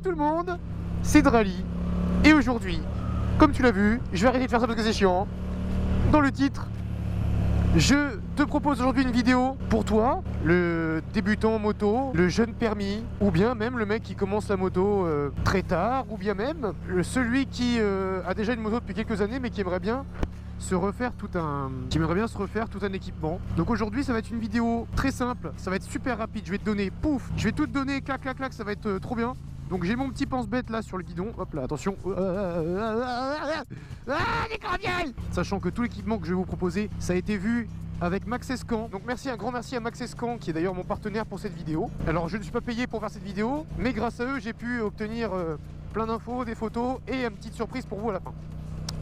Coucou tout le monde, c'est Drali. Et aujourd'hui, comme tu l'as vu, je vais arrêter de faire ça parce que c'est chiant. Dans le titre, je te propose aujourd'hui une vidéo pour toi, le débutant en moto, le jeune permis, ou bien même le mec qui commence la moto très tard, ou bien même celui qui a déjà une moto depuis quelques années mais qui aimerait bien se refaire tout un équipement. Donc aujourd'hui ça va être une vidéo très simple, ça va être super rapide, je vais te donner, pouf, je vais tout te donner, clac clac clac, ça va être trop bien. Donc j'ai mon petit pense-bête là sur le guidon, hop là, attention. Sachant que tout l'équipement que je vais vous proposer, ça a été vu avec Max Escan. Donc un grand merci à Max Escan qui est d'ailleurs mon partenaire pour cette vidéo. Alors je ne suis pas payé pour faire cette vidéo, mais grâce à eux j'ai pu obtenir plein d'infos, des photos et une petite surprise pour vous à la fin.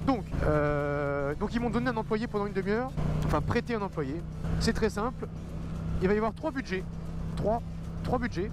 Donc ils m'ont donné un employé pendant une demi-heure, enfin prêté un employé. C'est très simple, il va y avoir trois budgets. Trois budgets.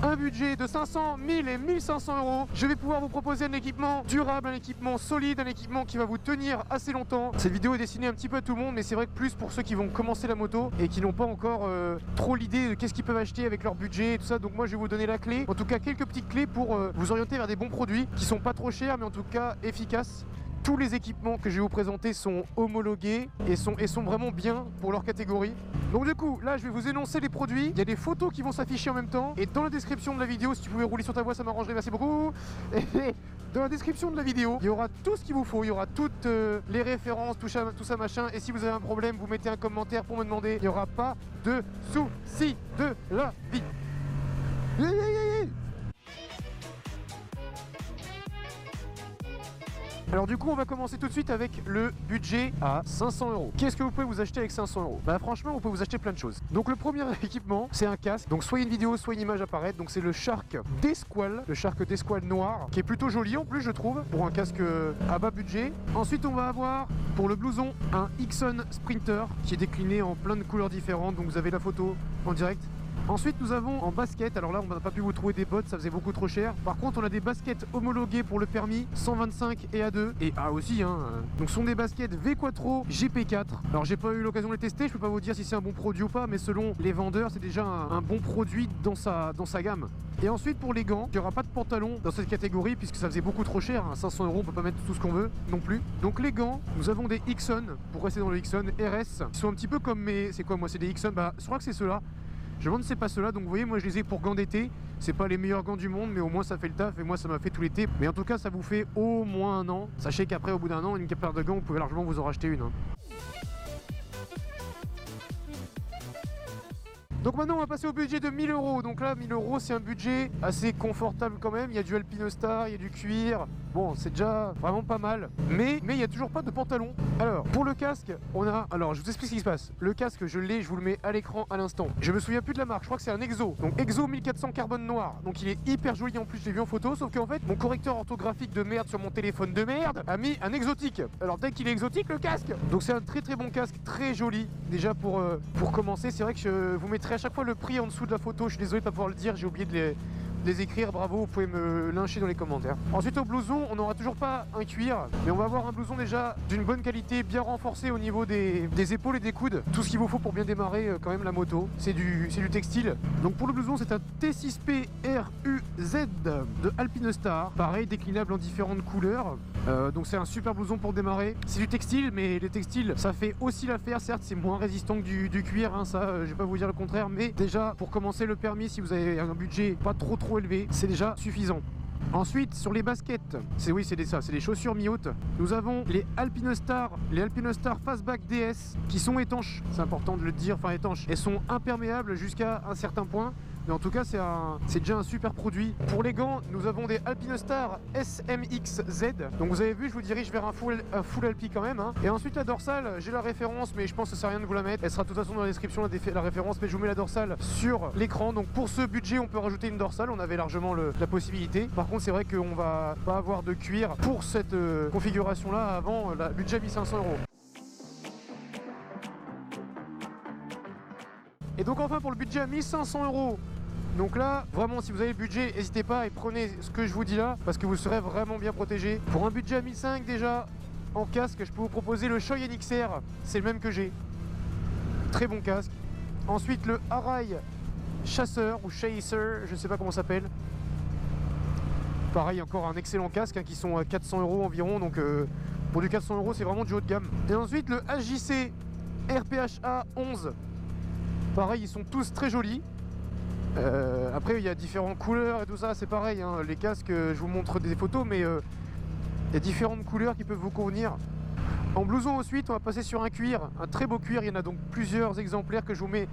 Un budget de 500, 1000 et 1500 euros. Je vais pouvoir vous proposer un équipement durable, un équipement solide, un équipement qui va vous tenir assez longtemps. Cette vidéo est destinée un petit peu à tout le monde, mais c'est vrai que plus pour ceux qui vont commencer la moto et qui n'ont pas encore trop l'idée de qu'est-ce qu'ils peuvent acheter avec leur budget et tout ça. Donc moi je vais vous donner la clé, en tout cas quelques petites clés pour vous orienter vers des bons produits qui sont pas trop chers mais en tout cas efficaces. Tous les équipements que je vais vous présenter sont homologués et sont vraiment bien pour leur catégorie. Donc du coup, là je vais vous énoncer les produits. Il y a des photos qui vont s'afficher en même temps. Et dans la description de la vidéo, si tu pouvais rouler sur ta voix, ça m'arrangerait, merci beaucoup. Et dans la description de la vidéo, il y aura tout ce qu'il vous faut. Il y aura toutes les références, tout ça machin. Et si vous avez un problème, vous mettez un commentaire pour me demander. Il n'y aura pas de soucis de la vie. Alors du coup on va commencer tout de suite avec le budget à 500 euros. Qu'est-ce que vous pouvez vous acheter avec 500 euros? Bah franchement vous pouvez vous acheter plein de choses. Donc le premier équipement c'est un casque. Donc soit une vidéo soit une image apparaître. Donc c'est le Shark Desqual, le Shark Desqual noir, qui est plutôt joli en plus je trouve, pour un casque à bas budget. Ensuite on va avoir pour le blouson un Ixon Sprinter qui est décliné en plein de couleurs différentes. Donc vous avez la photo en direct. Ensuite nous avons en basket, alors là on n'a pas pu vous trouver des bottes, ça faisait beaucoup trop cher. Par contre on a des baskets homologuées pour le permis 125 et A2 et A aussi hein. Donc ce sont des baskets V-Quattro GP4. Alors j'ai pas eu l'occasion de les tester, je peux pas vous dire si c'est un bon produit ou pas, mais selon les vendeurs c'est déjà un bon produit dans sa gamme. Et ensuite pour les gants, il n'y aura pas de pantalon dans cette catégorie puisque ça faisait beaucoup trop cher, hein. 500 euros on peut pas mettre tout ce qu'on veut non plus. Donc les gants, nous avons des Ixon, pour rester dans le Ixon RS, qui sont un petit peu comme mes... C'est quoi moi, c'est des Ixon, bah je crois que c'est ceux-là. Je me demande si c'est pas ceux-là, donc vous voyez moi je les ai pour gants d'été. C'est pas les meilleurs gants du monde mais au moins ça fait le taf et moi ça m'a fait tout l'été. Mais en tout cas ça vous fait au moins un an. Sachez qu'après au bout d'un an une paire de gants vous pouvez largement vous en racheter une hein. Donc maintenant on va passer au budget de 1000 euros. Donc là 1000 euros c'est un budget assez confortable quand même. Il y a du Alpinostar, il y a du cuir. Bon c'est déjà vraiment pas mal. Mais il n'y a toujours pas de pantalon. Alors pour le casque on a... Alors je vous explique ce qui se passe. Le casque je l'ai, je vous le mets à l'écran à l'instant. Je me souviens plus de la marque, je crois que c'est un Exo. Donc Exo 1400 carbone noir. Donc il est hyper joli en plus, je l'ai vu en photo. Sauf qu'en fait mon correcteur orthographique de merde sur mon téléphone de merde a mis un exotique. Alors dès qu'il est exotique le casque. Donc c'est un très très bon casque, très joli. Déjà pour commencer c'est vrai que je vous mettrai à chaque fois le prix en dessous de la photo. Je suis désolé de pas pouvoir le dire, j'ai oublié de les écrire, bravo, vous pouvez me lyncher dans les commentaires. Ensuite au blouson, on n'aura toujours pas un cuir, mais on va avoir un blouson déjà d'une bonne qualité, bien renforcé au niveau des épaules et des coudes. Tout ce qu'il vous faut pour bien démarrer quand même la moto, c'est du textile. Donc pour le blouson, c'est un T6P RUZ de Alpinostar, pareil, déclinable en différentes couleurs. Donc c'est un super blouson pour démarrer. C'est du textile, mais le textile, ça fait aussi l'affaire. Certes, c'est moins résistant que du cuir, hein, ça, je vais pas vous dire le contraire, mais déjà pour commencer le permis, si vous avez un budget pas trop élevé, c'est déjà suffisant. Ensuite sur les baskets, c'est des chaussures mi-hautes. Nous avons les Alpinostar Fastback DS qui sont étanches, c'est important de le dire, enfin étanches. Elles sont imperméables jusqu'à un certain point. Mais en tout cas c'est déjà un super produit. Pour les gants nous avons des Alpinostar SMXZ. Donc vous avez vu je vous dirige vers un full Alpi quand même hein. Et ensuite la dorsale j'ai la référence mais je pense que ça sert à rien de vous la mettre. Elle sera de toute façon dans la description la référence, mais je vous mets la dorsale sur l'écran. Donc pour ce budget on peut rajouter une dorsale, on avait largement la possibilité. Par contre c'est vrai qu'on va pas avoir de cuir pour cette configuration là avant le budget 1500 euros. Et donc enfin pour le budget à 1500 euros. Donc là, vraiment, si vous avez le budget, n'hésitez pas et prenez ce que je vous dis là, parce que vous serez vraiment bien protégé. Pour un budget à 1500 déjà, en casque, je peux vous proposer le Shoei NXR, c'est le même que j'ai. Très bon casque. Ensuite, le Arai Chasseur ou Chaser, je sais pas comment ça s'appelle. Pareil, encore un excellent casque hein, qui sont à 400 € environ, donc pour du 400 € c'est vraiment du haut de gamme. Et ensuite le HJC RPHA 11. Pareil, ils sont tous très jolis. Après il y a différentes couleurs et tout ça, c'est pareil, hein. Les casques, je vous montre des photos, mais il y a différentes couleurs qui peuvent vous convenir. En blouson ensuite, on va passer sur un cuir, un très beau cuir, il y en a donc plusieurs exemplaires que je vous mets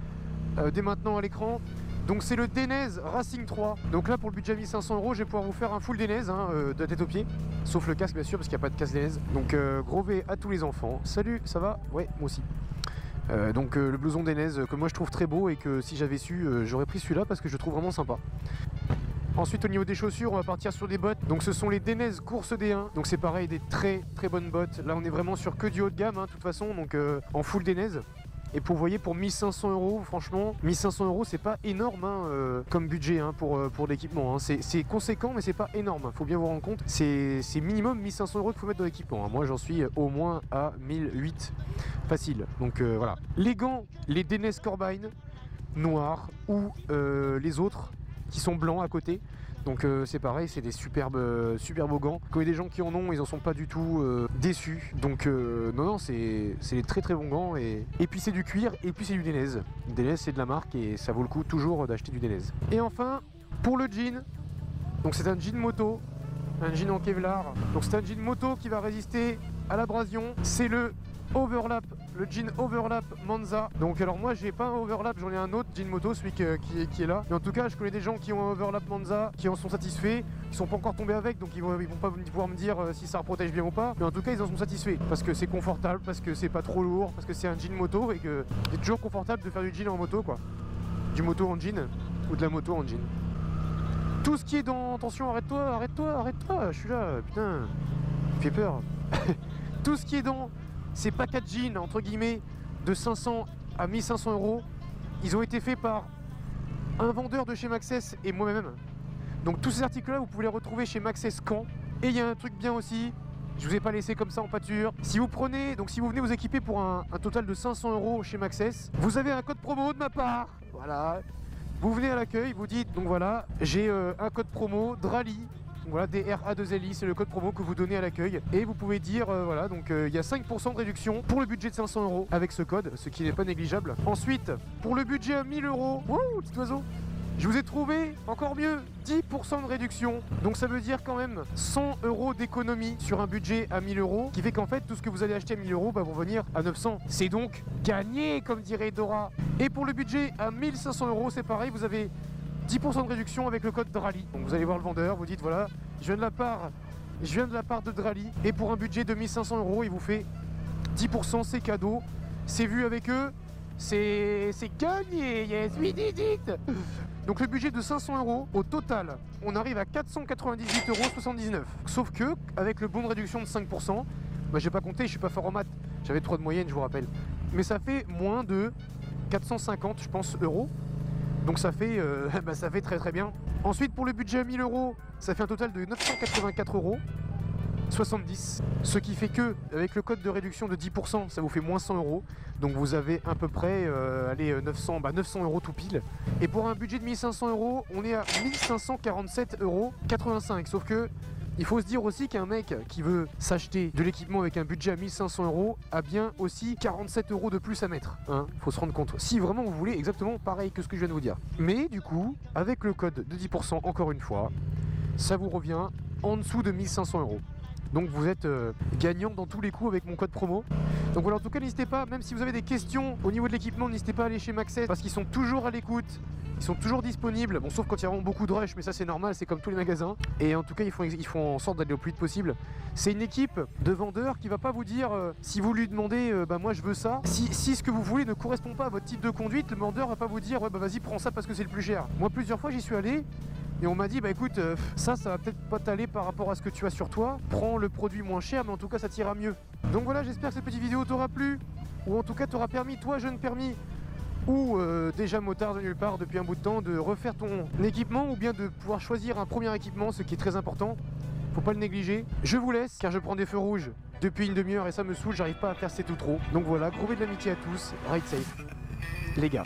dès maintenant à l'écran. Donc c'est le Denez Racing 3. Donc là pour le budget 1500 €, je vais pouvoir vous faire un full Denez hein, de la tête aux pieds. Sauf le casque bien sûr parce qu'il n'y a pas de casque Denez. Donc gros V à tous les enfants. Salut, ça va? Ouais, moi aussi. Donc le blouson Denez que moi je trouve très beau et que si j'avais su, j'aurais pris celui-là parce que je le trouve vraiment sympa. Ensuite au niveau des chaussures, on va partir sur des bottes. Donc ce sont les Denez Course D1. Donc c'est pareil, des très bonnes bottes. Là on est vraiment sur que du haut de gamme hein, de toute façon, donc en full Denez. Et pour, vous voyez, pour 1500 €, franchement, 1500 € c'est pas énorme hein, comme budget hein, pour l'équipement. Hein. C'est conséquent, mais c'est pas énorme. Hein. Faut bien vous rendre compte. C'est minimum 1500 € qu'il faut mettre dans l'équipement. Hein. Moi, j'en suis au moins à 1008 facile. Donc voilà. Les gants, les Denez Corbine noirs ou les autres qui sont blancs à côté. Donc c'est pareil, c'est des super beaux gants. Quand il y a des gens qui en ont, ils en sont pas du tout déçus. Donc non, c'est des très bons gants. Et puis c'est du cuir, et puis c'est du Denez. Denez c'est de la marque et ça vaut le coup toujours d'acheter du Denez. Et enfin, pour le jean, donc c'est un jean moto, un jean en Kevlar. Donc c'est un jean moto qui va résister à l'abrasion. C'est le Overlap, le jean Overlap Manza. Donc alors moi j'ai pas un Overlap, j'en ai un autre jean moto, celui qui est là. Mais en tout cas je connais des gens qui ont un Overlap Manza, qui en sont satisfaits. Ils sont pas encore tombés avec, donc ils vont pas pouvoir me dire si ça protège bien ou pas. Mais en tout cas ils en sont satisfaits, parce que c'est confortable, parce que c'est pas trop lourd, parce que c'est un jean moto et que c'est toujours confortable de faire du jean en moto quoi. Du moto en jean, ou de la moto en jean. Tout ce qui est dans... Attention, arrête-toi, je suis là, putain, il fait peur. Tout ce qui est dans... Ces packaging entre guillemets de 500 à 1500 €, ils ont été faits par un vendeur de chez Maxxess et moi-même. Donc tous ces articles là vous pouvez les retrouver chez Maxxess Caen. Et il y a un truc bien aussi, je vous ai pas laissé comme ça en pâture. Si vous prenez, donc si vous venez vous équiper pour un total de 500 € chez Maxxess, vous avez un code promo de ma part. Voilà. Vous venez à l'accueil, vous dites donc voilà, j'ai un code promo Drali. Voilà, DRA2LI, c'est le code promo que vous donnez à l'accueil. Et vous pouvez dire, voilà, donc il y a 5% de réduction pour le budget de 500 € avec ce code, ce qui n'est pas négligeable. Ensuite, pour le budget à 1000 €, wouh, petit oiseau, je vous ai trouvé encore mieux, 10% de réduction. Donc ça veut dire quand même 100 € d'économie sur un budget à 1000 €, qui fait qu'en fait, tout ce que vous allez acheter à 1000 € va vous revenir à 900. C'est donc gagné, comme dirait Dora. Et pour le budget à 1500 €, c'est pareil, vous avez 10% de réduction avec le code Drali. Donc vous allez voir le vendeur, vous dites voilà, je viens de la part de Drali et pour un budget de 1500 €, il vous fait 10%, c'est cadeau, c'est vu avec eux, c'est gagné, yes, oui, dites. Donc le budget de 500 € au total, on arrive à 498,79 €. Sauf que avec le bon de réduction de 5%, bah, j'ai pas compté, je suis pas fort en maths, j'avais 3 de moyenne, je vous rappelle. Mais ça fait moins de 450, je pense, euros. Donc ça fait, ça fait très bien. Ensuite pour le budget à 1000 €, ça fait un total de 984,70 €. Ce qui fait que avec le code de réduction de 10%, ça vous fait moins 100 €. Donc vous avez à peu près 900 € tout pile. Et pour un budget de 1500 €, on est à 1547,85 €. Sauf que il faut se dire aussi qu'un mec qui veut s'acheter de l'équipement avec un budget à 1500 € a bien aussi 47 € de plus à mettre. Hein, faut se rendre compte. Si vraiment vous voulez exactement pareil que ce que je viens de vous dire. Mais du coup, avec le code de 10%, encore une fois, ça vous revient en dessous de 1500 €. Donc vous êtes gagnant dans tous les coups avec mon code promo. Donc voilà, en tout cas n'hésitez pas, même si vous avez des questions au niveau de l'équipement, n'hésitez pas à aller chez Maxxess parce qu'ils sont toujours à l'écoute. Ils sont toujours disponibles, bon sauf quand il y a vraiment beaucoup de rush, mais ça c'est normal, c'est comme tous les magasins. Et en tout cas ils font en sorte d'aller le plus vite possible. C'est une équipe de vendeurs qui va pas vous dire si vous lui demandez moi je veux ça. Si ce que vous voulez ne correspond pas à votre type de conduite, le vendeur va pas vous dire vas-y prends ça parce que c'est le plus cher. Moi plusieurs fois j'y suis allé et on m'a dit écoute ça va peut-être pas t'aller par rapport à ce que tu as sur toi. Prends le produit moins cher mais en tout cas ça t'ira mieux. Donc voilà, j'espère que cette petite vidéo t'aura plu. Ou en tout cas t'aura permis, toi jeune permis, ou déjà motard de nulle part depuis un bout de temps, de refaire ton équipement ou bien de pouvoir choisir un premier équipement, ce qui est très important. Faut pas le négliger. Je vous laisse car je prends des feux rouges depuis une demi-heure et ça me saoule, j'arrive pas à faire c'est tout trop. Donc voilà, gros baies de l'amitié à tous, ride safe, les gars.